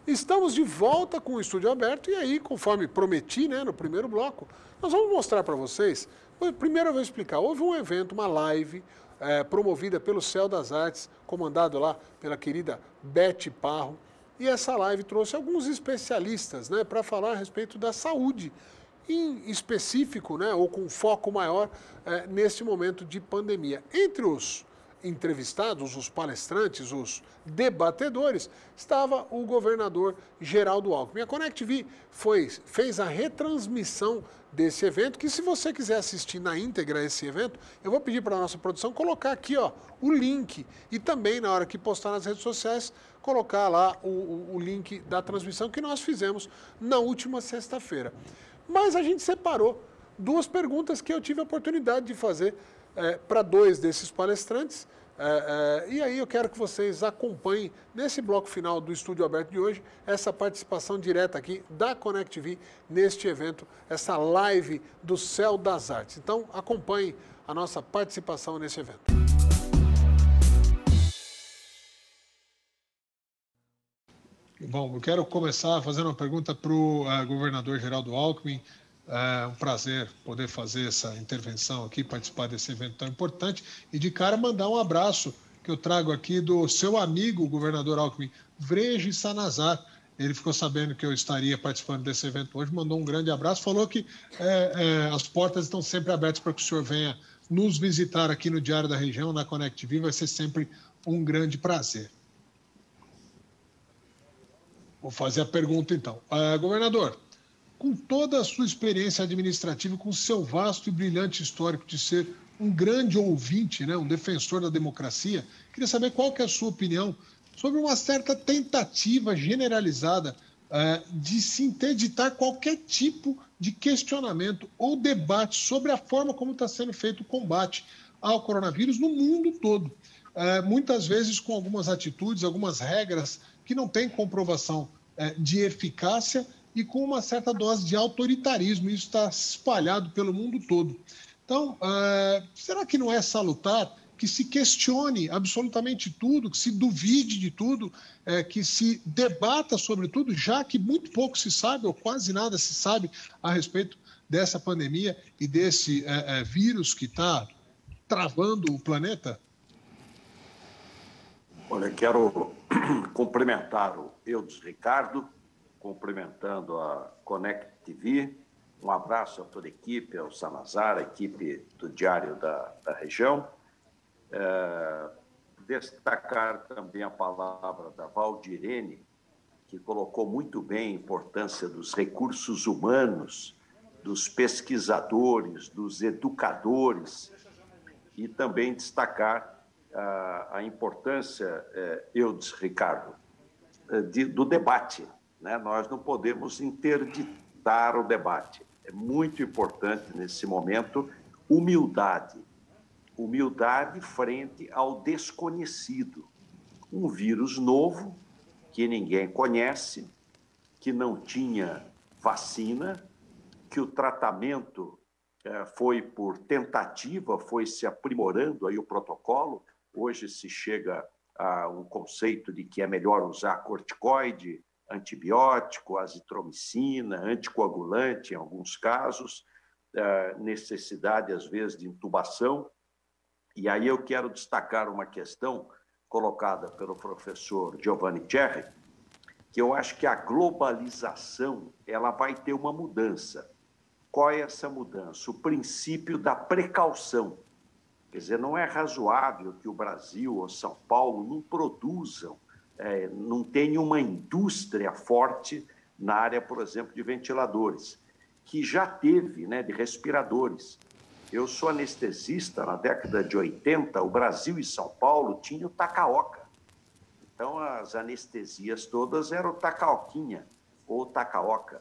Estamos de volta com o estúdio aberto e aí, conforme prometi, né, no primeiro bloco, nós vamos mostrar para vocês. Primeiro eu vou explicar. Houve um evento, uma live, promovida pelo Céu das Artes, comandado lá pela querida Beth Parro. E essa live trouxe alguns especialistas, né, para falar a respeito da saúde, em específico, né, ou com foco maior neste momento de pandemia. Entre os entrevistados, os palestrantes, os debatedores, estava o governador Geraldo Alckmin. A Connect TV fez a retransmissão desse evento, que se você quiser assistir na íntegra esse evento, eu vou pedir para a nossa produção colocar aqui o link e também, na hora que postar nas redes sociais, colocar lá o link da transmissão que nós fizemos na última sexta-feira. Mas a gente separou duas perguntas que eu tive a oportunidade de fazer para dois desses palestrantes. E aí eu quero que vocês acompanhem, nesse bloco final do Estúdio Aberto de hoje, essa participação direta aqui da Connect TV neste evento, essa live do Céu das Artes. Então, acompanhem a nossa participação nesse evento. Bom, eu quero começar fazendo uma pergunta para o governador Geraldo Alckmin. É um prazer poder fazer essa intervenção aqui, participar desse evento tão importante. E de cara mandar um abraço que eu trago aqui do seu amigo, o governador Alckmin, Vrege Sanazar. Ele ficou sabendo que eu estaria participando desse evento hoje, mandou um grande abraço, falou que as portas estão sempre abertas para que o senhor venha nos visitar aqui no Diário da Região, na Connect TV, vai ser sempre um grande prazer. Vou fazer a pergunta, então. Governador, com toda a sua experiência administrativa, com seu vasto e brilhante histórico de ser um grande ouvinte, né, um defensor da democracia, queria saber qual que é a sua opinião sobre uma certa tentativa generalizada de se interditar qualquer tipo de questionamento ou debate sobre a forma como está sendo feito o combate ao coronavírus no mundo todo. Muitas vezes com algumas atitudes, algumas regras que não têm comprovação de eficácia e com uma certa dose de autoritarismo. Isso está espalhado pelo mundo todo. Então, será que não é salutar que se questione absolutamente tudo, que se duvide de tudo, que se debata sobre tudo, já que muito pouco se sabe, ou quase nada se sabe a respeito dessa pandemia e desse vírus que está travando o planeta? Olha, quero cumprimentar o Eudes Ricardo, cumprimentando a Connect TV. Um abraço a toda a equipe, ao Sanazar, a equipe do Diário da Região. Destacar também a palavra da Valdirene, que colocou muito bem a importância dos recursos humanos, dos pesquisadores, dos educadores, e também destacar a importância, Eudes Ricardo, do debate, né? Nós não podemos interditar o debate. É muito importante, nesse momento, humildade. Humildade frente ao desconhecido. Um vírus novo, que ninguém conhece, que não tinha vacina, que o tratamento foi por tentativa, foi se aprimorando aí o protocolo. Hoje se chega a um conceito de que é melhor usar corticoide, antibiótico, azitromicina, anticoagulante em alguns casos, necessidade, às vezes, de intubação. E aí eu quero destacar uma questão colocada pelo professor Giovanni Cerri, que eu acho que a globalização ela vai ter uma mudança. Qual é essa mudança? O princípio da precaução. Quer dizer, não é razoável que o Brasil ou São Paulo não produzam, não tenham uma indústria forte na área, por exemplo, de ventiladores, que já teve, né, de respiradores. Eu sou anestesista, na década de 80, o Brasil e São Paulo tinham tacaoca. Então, as anestesias todas eram tacaoquinha ou tacaoca.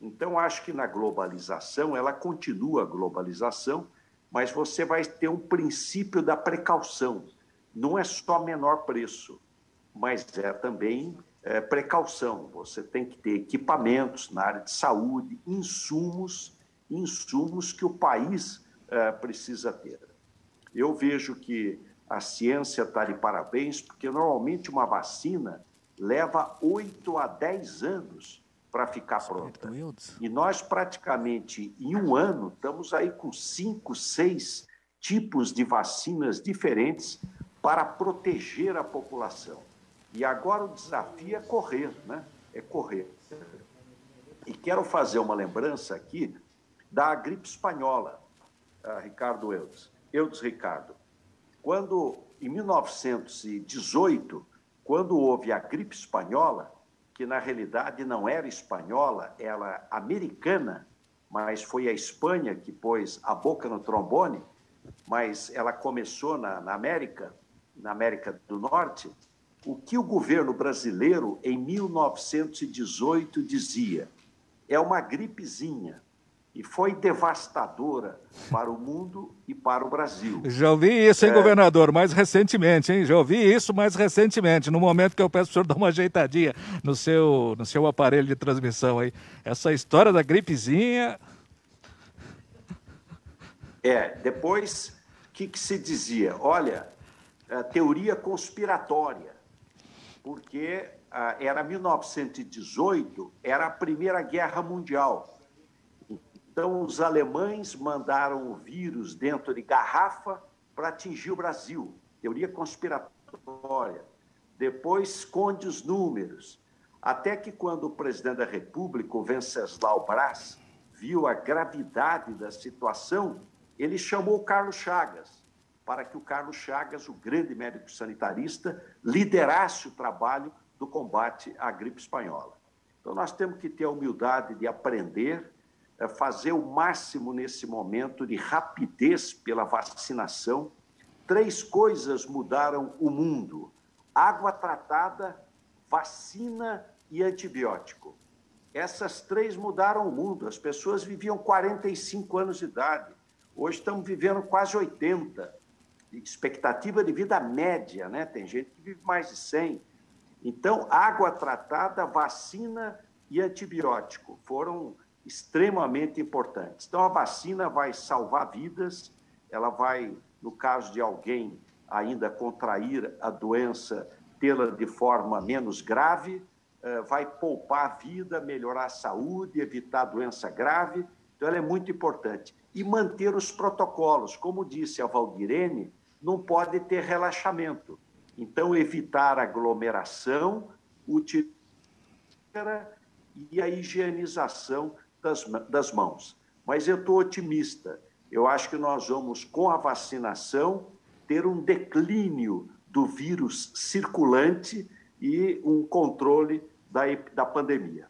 Então, acho que na globalização, ela continua a globalização, mas você vai ter um princípio da precaução. Não é só menor preço, mas é também precaução. Você tem que ter equipamentos na área de saúde, insumos que o país precisa ter. Eu vejo que a ciência está de parabéns, porque normalmente uma vacina leva 8 a 10 anos para ficar pronta. E nós, praticamente, em um ano, estamos aí com 5, 6 tipos de vacinas diferentes para proteger a população. E agora o desafio é correr, né? É correr. E quero fazer uma lembrança aqui da gripe espanhola, Ricardo Eudes. Eudes Ricardo. Quando, em 1918, quando houve a gripe espanhola, que na realidade não era espanhola, era americana, mas foi a Espanha que pôs a boca no trombone, mas ela começou na América do Norte, o que o governo brasileiro, em 1918, dizia? É uma gripezinha. E foi devastadora para o mundo e para o Brasil. Já ouvi isso, hein, governador? Mais recentemente, hein? Já ouvi isso mais recentemente, no momento que eu peço para o senhor dar uma ajeitadinha no seu aparelho de transmissão aí. Essa história da gripezinha... Depois, o que se dizia? Olha, teoria conspiratória, porque era 1918, era a Primeira Guerra Mundial. Então, os alemães mandaram o vírus dentro de garrafa para atingir o Brasil. Teoria conspiratória. Depois, esconde os números. Até que, quando o presidente da República, o Venceslau Braz, viu a gravidade da situação, ele chamou o Carlos Chagas, para que o Carlos Chagas, o grande médico sanitarista, liderasse o trabalho do combate à gripe espanhola. Então, nós temos que ter a humildade de aprender, fazer o máximo nesse momento de rapidez pela vacinação. 3 coisas mudaram o mundo: água tratada, vacina e antibiótico. Essas 3 mudaram o mundo. As pessoas viviam 45 anos de idade. Hoje estamos vivendo quase 80. Expectativa de vida média, né? Tem gente que vive mais de 100. Então, água tratada, vacina e antibiótico foram extremamente importantes. Então, a vacina vai salvar vidas, ela vai, no caso de alguém ainda contrair a doença, tê-la de forma menos grave, vai poupar a vida, melhorar a saúde, evitar doença grave. Então, ela é muito importante. E manter os protocolos. Como disse a Valdirene, não pode ter relaxamento. Então, evitar aglomeração, utilizar e a higienização das mãos. Mas eu estou otimista. Eu acho que nós vamos, com a vacinação, ter um declínio do vírus circulante e um controle da pandemia.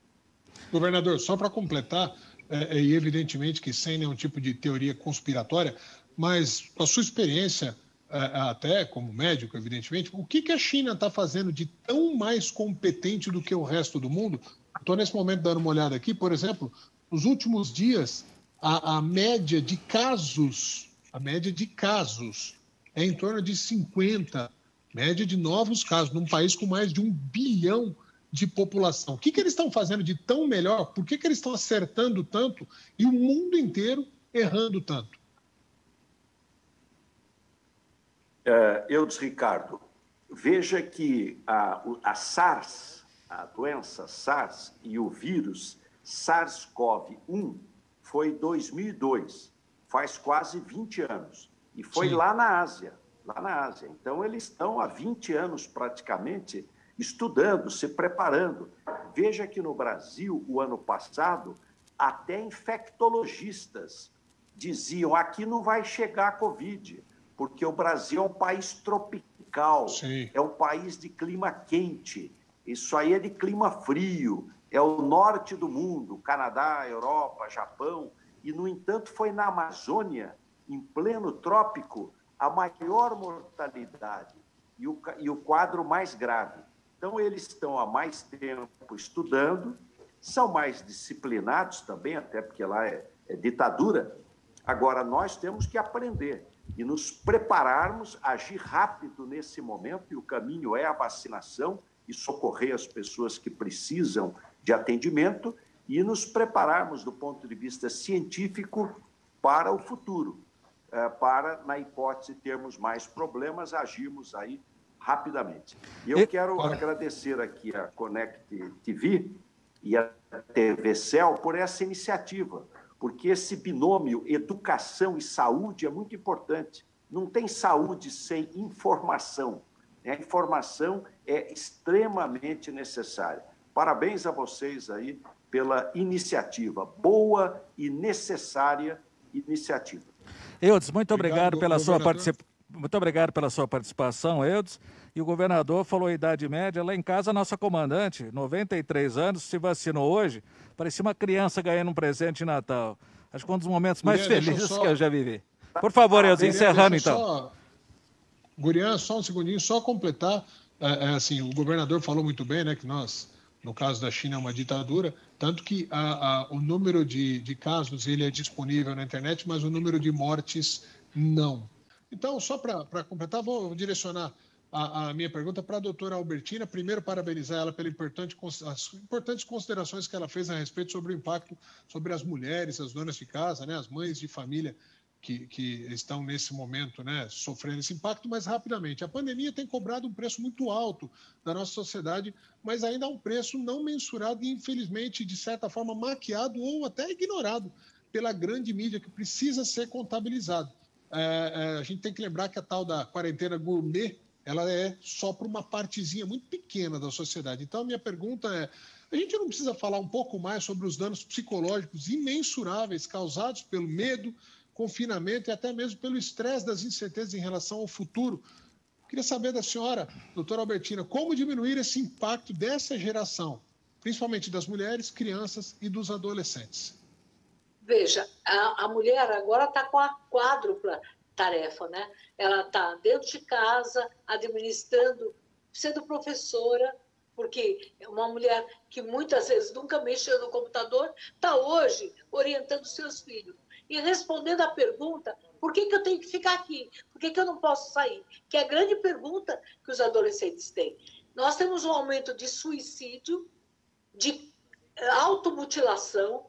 Governador, só para completar, e evidentemente que sem nenhum tipo de teoria conspiratória, mas com a sua experiência, até como médico, evidentemente, o que a China está fazendo de tão mais competente do que o resto do mundo? Estou nesse momento dando uma olhada aqui, por exemplo, nos últimos dias, a média de casos é em torno de 50, média de novos casos, num país com mais de 1 bilhão de população. O que eles estão fazendo de tão melhor? Por que eles estão acertando tanto e o mundo inteiro errando tanto? Eudes Ricardo, veja que a SARS, a doença SARS e o vírus SARS-CoV-1 foi em 2002, faz quase 20 anos, e foi lá na Ásia. Então, eles estão há 20 anos praticamente estudando, se preparando. Veja que no Brasil, o ano passado, até infectologistas diziam: aqui não vai chegar a Covid, porque o Brasil é um país tropical, é um país de clima quente, isso aí é de clima frio, é o norte do mundo, Canadá, Europa, Japão, e, no entanto, foi na Amazônia, em pleno trópico, a maior mortalidade e o quadro mais grave. Então, eles estão há mais tempo estudando, são mais disciplinados também, até porque lá é ditadura. Agora, nós temos que aprender e nos prepararmos, agir rápido nesse momento, e o caminho é a vacinação e socorrer as pessoas que precisam de atendimento e nos prepararmos do ponto de vista científico para o futuro, para, na hipótese de termos mais problemas, agirmos aí rapidamente. E eu quero agradecer aqui a Connect TV e a TV Cell por essa iniciativa, porque esse binômio educação e saúde é muito importante. Não tem saúde sem informação. A informação é extremamente necessária. Parabéns a vocês aí pela iniciativa, boa e necessária iniciativa. Eudes, muito obrigado pela sua participação. Muito obrigado pela sua participação, Eudes. E o governador falou a idade média. Lá em casa, a nossa comandante, 93 anos, se vacinou hoje. Parecia uma criança ganhando um presente de Natal. Acho que um dos momentos mais felizes que eu já vivi. Por favor, Eudes, encerrando então. Gurian, só um segundinho, só completar. Assim, o governador falou muito bem, né, que nós, no caso da China, é uma ditadura, tanto que o número de casos ele é disponível na internet, mas o número de mortes não. Então, só para completar, vou direcionar a minha pergunta para a doutora Albertina. Primeiro, parabenizar ela pelas importantes considerações que ela fez a respeito sobre o impacto sobre as mulheres, as donas de casa, né, as mães de família que estão nesse momento, né, sofrendo esse impacto. Mas, rapidamente, a pandemia tem cobrado um preço muito alto da nossa sociedade, mas ainda é um preço não mensurado e, infelizmente, de certa forma, maquiado ou até ignorado pela grande mídia, que precisa ser contabilizado. A gente tem que lembrar que a tal da quarentena gourmet, ela é só para uma partezinha muito pequena da sociedade. Então, a minha pergunta é, a gente não precisa falar um pouco mais sobre os danos psicológicos imensuráveis causados pelo medo, confinamento e até mesmo pelo estresse das incertezas em relação ao futuro? Queria saber da senhora, doutora Albertina, como diminuir esse impacto dessa geração, principalmente das mulheres, crianças e dos adolescentes? Veja, a mulher agora está com a quádrupla tarefa, né? Ela está dentro de casa, administrando, sendo professora, porque uma mulher que muitas vezes nunca mexeu no computador, está hoje orientando seus filhos. E respondendo à pergunta, por que eu tenho que ficar aqui? Por que eu não posso sair? Que é a grande pergunta que os adolescentes têm. Nós temos um aumento de suicídio, de automutilação,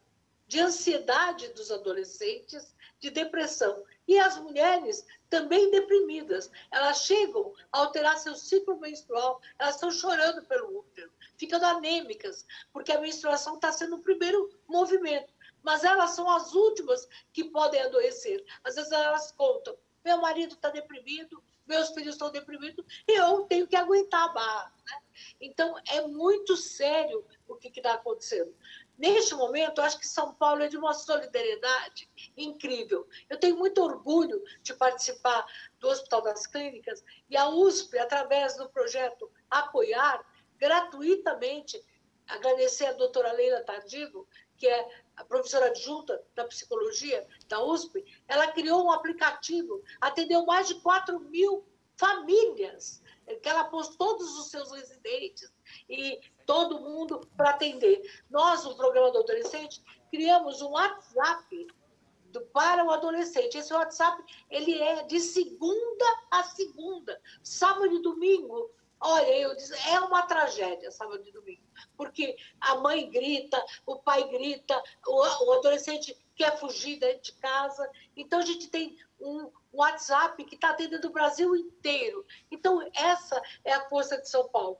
de ansiedade dos adolescentes, de depressão. E as mulheres também deprimidas. Elas chegam a alterar seu ciclo menstrual, elas estão chorando pelo útero, ficando anêmicas, porque a menstruação está sendo o primeiro movimento. Mas elas são as últimas que podem adoecer. Às vezes elas contam, meu marido está deprimido, meus filhos estão deprimidos, e eu tenho que aguentar a barra, né? Então, é muito sério o que está acontecendo. Neste momento, eu acho que São Paulo é de uma solidariedade incrível. Eu tenho muito orgulho de participar do Hospital das Clínicas e a USP, através do projeto Apoiar, gratuitamente, agradecer a doutora Leila Tardigo, que é a professora adjunta da psicologia da USP, ela criou um aplicativo, atendeu mais de 4.000 famílias, que ela pôs todos os seus residentes e todo mundo para atender. Nós, no programa do adolescente, criamos um WhatsApp para o adolescente. Esse WhatsApp ele é de segunda a segunda, sábado e domingo. Olha, eu disse, é uma tragédia sábado e domingo, porque a mãe grita, o pai grita, o adolescente quer fugir dentro de casa. Então, a gente tem um WhatsApp que está atendendo o Brasil inteiro. Então, essa é a força de São Paulo.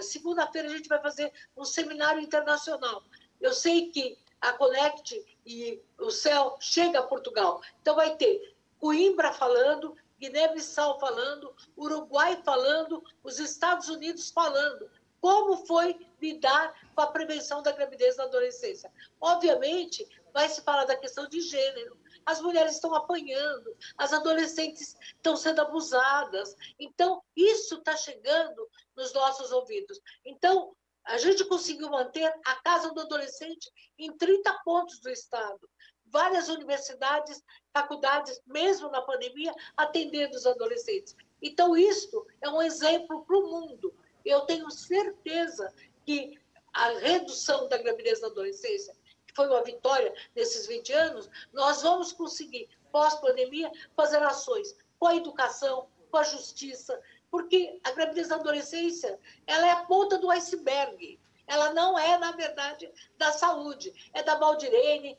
Segunda-feira, a gente vai fazer um seminário internacional. Eu sei que a Connect e o CEL chega a Portugal. Então, vai ter Coimbra falando, Guiné-Bissau falando, Uruguai falando, os Estados Unidos falando. Como foi lidar com a prevenção da gravidez na adolescência? Obviamente, vai se falar da questão de gênero. As mulheres estão apanhando, as adolescentes estão sendo abusadas. Então, isso está chegando nos nossos ouvidos. Então, a gente conseguiu manter a Casa do Adolescente em 30 pontos do Estado. Várias universidades, faculdades, mesmo na pandemia, atendendo os adolescentes. Então, isso é um exemplo para o mundo. Eu tenho certeza que a redução da gravidez na adolescência, que foi uma vitória nesses 20 anos, nós vamos conseguir, pós-pandemia, fazer ações com a educação, com a justiça, porque a gravidez na adolescência ela é a ponta do iceberg. Ela não é, na verdade, da saúde. É da Valdirene,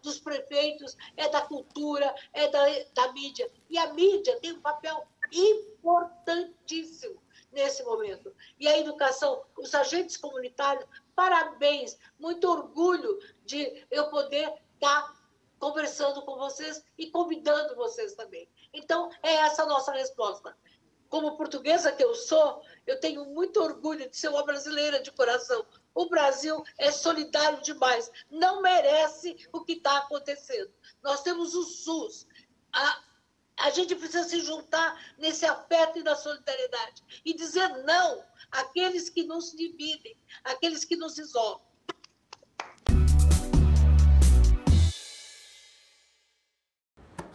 dos prefeitos, é da cultura, é da mídia. E a mídia tem um papel importantíssimo nesse momento. E a educação, os agentes comunitários, parabéns, muito orgulho de eu poder estar conversando com vocês e convidando vocês também. Então, é essa a nossa resposta. Como portuguesa que eu sou, eu tenho muito orgulho de ser uma brasileira de coração. O Brasil é solidário demais, não merece o que está acontecendo. Nós temos o SUS. A gente precisa se juntar nesse afeto e na solidariedade e dizer não àqueles que nos dividem, àqueles que nos isolam.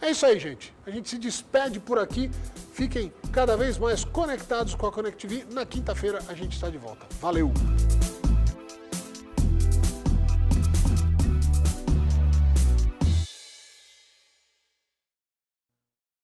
É isso aí, gente. A gente se despede por aqui. Fiquem cada vez mais conectados com a Connect TV. Na quinta-feira a gente está de volta. Valeu!